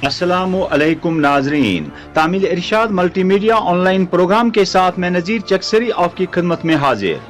अस्सलामु अलैकुम नाजरीन, तामिल इरशाद मल्टी मीडिया ऑनलाइन प्रोग्राम के साथ मैं नज़ीर चकसरी आपकी खिदमत में हाजिर।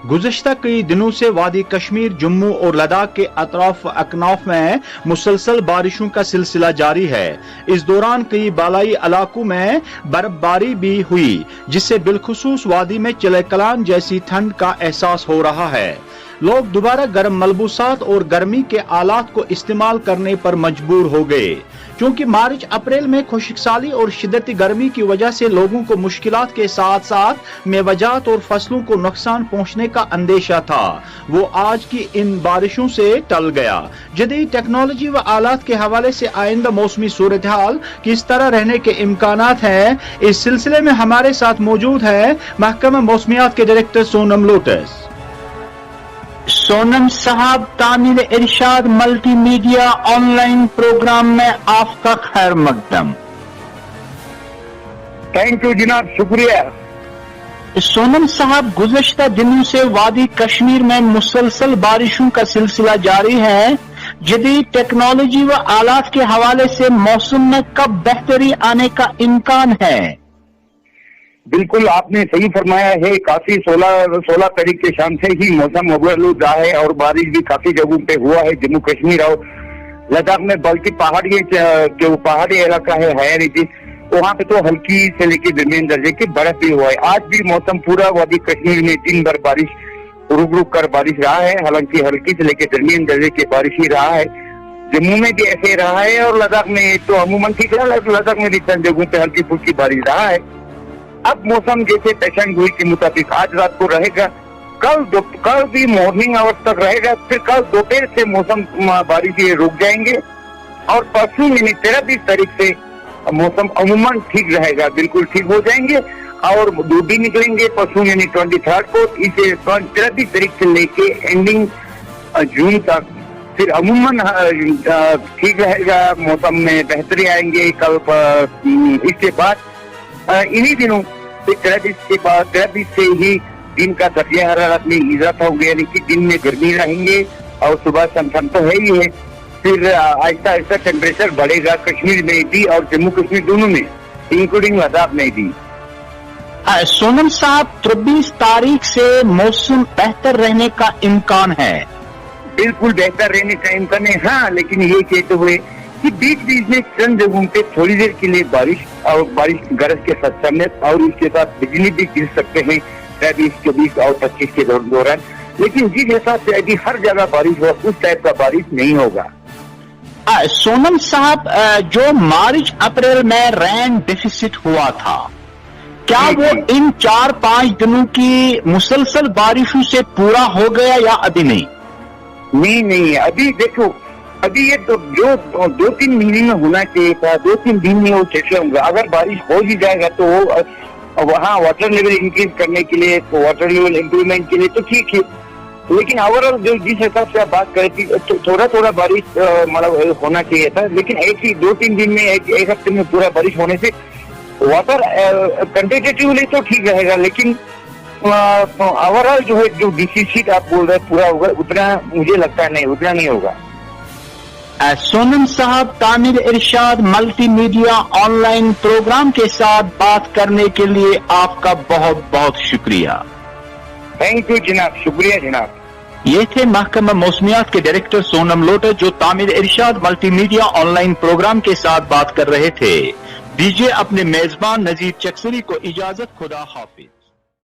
गुज़श्ता कई दिनों से वादी कश्मीर, जम्मू और लद्दाख के अतराफ अकनाफ में मुसलसल बारिशों का सिलसिला जारी है। इस दौरान कई बालाई इलाकों में बर्फबारी भी हुई, जिससे बिलखुसूस वादी में चिले कलान जैसी ठंड का एहसास हो रहा है। लोग दोबारा गर्म मलबूसात और गर्मी के आलात को इस्तेमाल करने पर मजबूर हो गए, क्योंकि मार्च अप्रैल में खुश्कसाली और शिद्दती गर्मी की वजह से लोगों को मुश्किलात के साथ साथ मेवजात और फसलों को नुकसान पहुंचने का अंदेशा था। वो आज की इन बारिशों से टल गया। जदीद टेक्नोलॉजी व आलात के हवाले से आइंदा मौसमी सूरत हाल किस तरह रहने के इम्कानात हैं, इस सिलसिले में हमारे साथ मौजूद है महकमा मौसमियात के डायरेक्टर सोनम लोटस। सोनम साहब, तामिल इरशाद मल्टी मीडिया ऑनलाइन प्रोग्राम में आपका खैर मकदम। थैंक यू जनाब, शुक्रिया। सोनम साहब, गुज़श्ता दिनों से वादी कश्मीर में मुसलसल बारिशों का सिलसिला जारी है। जदीद टेक्नोलॉजी व आलात के हवाले से मौसम में कब बेहतरी आने का इम्कान है? बिल्कुल आपने सही फरमाया है। काफी 16 तारीख के शाम से ही मौसम मुबरलुदा है और बारिश भी काफी जगहों पे हुआ है। जम्मू कश्मीर और लद्दाख में, बल्कि पहाड़ी इलाका है हायर रीजन, वहाँ पे तो हल्की से लेकर दरमियान दर्जे की बर्फ भी हुआ है। आज भी मौसम पूरा वादी कश्मीर में दिन भर बारिश रुक रुक कर बारिश रहा है। हालांकि हल्की से लेकर दरमियान दर्जे की बारिश ही रहा है। जम्मू में भी ऐसे रहा है और लद्दाख में तो अमूमन ठीक रहा है। लद्दाख में भी चंद जगहों पे हल्की फुल्की बारिश रहा है। अब मौसम जैसे पेशन गोई के मुताबिक आज रात को रहेगा, कल भी मॉर्निंग आवर्स तक रहेगा, फिर कल दोपहर से मौसम बारिश ये रुक जाएंगे और परसों यानी 23 तारीख से मौसम अमूमन ठीक रहेगा, बिल्कुल ठीक हो जाएंगे। और दूध भी निकलेंगे परसों यानी 23 को। इसे 23 तारीख से लेके एंडिंग जून तक फिर अमूमन ठीक रहेगा, मौसम में बेहतरी आएंगे। कल इसके बाद इन्हीं दिनों 23 के बाद 23 से ही दिन का दर्जा हरारत में इजाफा हो गया, यानी कि दिन में गर्मी रहेंगे और सुबह सनसन तो है ही है। फिर आहिस्ता आहिस्ता टेम्परेचर बढ़ेगा कश्मीर में भी और जम्मू कश्मीर दोनों में, इंक्लूडिंग लद्दाख में भी। सोनम साहब, 23 तारीख से मौसम बेहतर रहने का इम्कान है? बिल्कुल बेहतर रहने का इम्कान है, हाँ। लेकिन ये कहते हुए कि बीच बीच में चंद जगहों पे थोड़ी देर के लिए बारिश गरज के साथ चलने और इसके साथ बिजली भी गिर सकते हैं 23, 24 और 25 के दौरान। लेकिन जिस हिसाब से अभी हर जगह बारिश हो, उस टाइप का बारिश नहीं होगा। सोनम साहब, जो मार्च अप्रैल में रेन डेफिसिट हुआ था, क्या वो इन 4-5 दिनों की मुसलसल बारिशों से पूरा हो गया या अभी नहीं? नहीं, अभी देखो, अभी ये तो जो 2-3 महीने में होना चाहिए था, 2-3 दिन में वो कैसे होगा। अगर बारिश हो ही जाएगा तो वहाँ वाटर लेवल इंक्रीज करने के लिए, वाटर लेवल इम्प्रूवमेंट के लिए तो ठीक है। लेकिन ओवरऑल जो जिस हिसाब से आप बात करें थी, तो थोड़ा बारिश मतलब होना चाहिए था। लेकिन एक ही 2-3 दिन में, एक हफ्ते में पूरा बारिश होने से वाटर क्वांटिटेटिवली तो ठीक रहेगा, लेकिन ओवरऑल जो है, जो डिफिसिट आप बोल रहे हैं पूरा होगा, उतना मुझे लगता नहीं, उतना नहीं होगा। सोनम साहब, तामिल इरशाद मल्टी मीडिया ऑनलाइन प्रोग्राम के साथ बात करने के लिए आपका बहुत बहुत शुक्रिया। थैंक यू जनाब, शुक्रिया जनाब। ये थे महकमा मौसमियात के डायरेक्टर सोनम लोटस, जो तामिल इरशाद मल्टी मीडिया ऑनलाइन प्रोग्राम के साथ बात कर रहे थे। दीजिए अपने मेजबान नज़ीर चकसरी को इजाजत। खुदा हाफिज।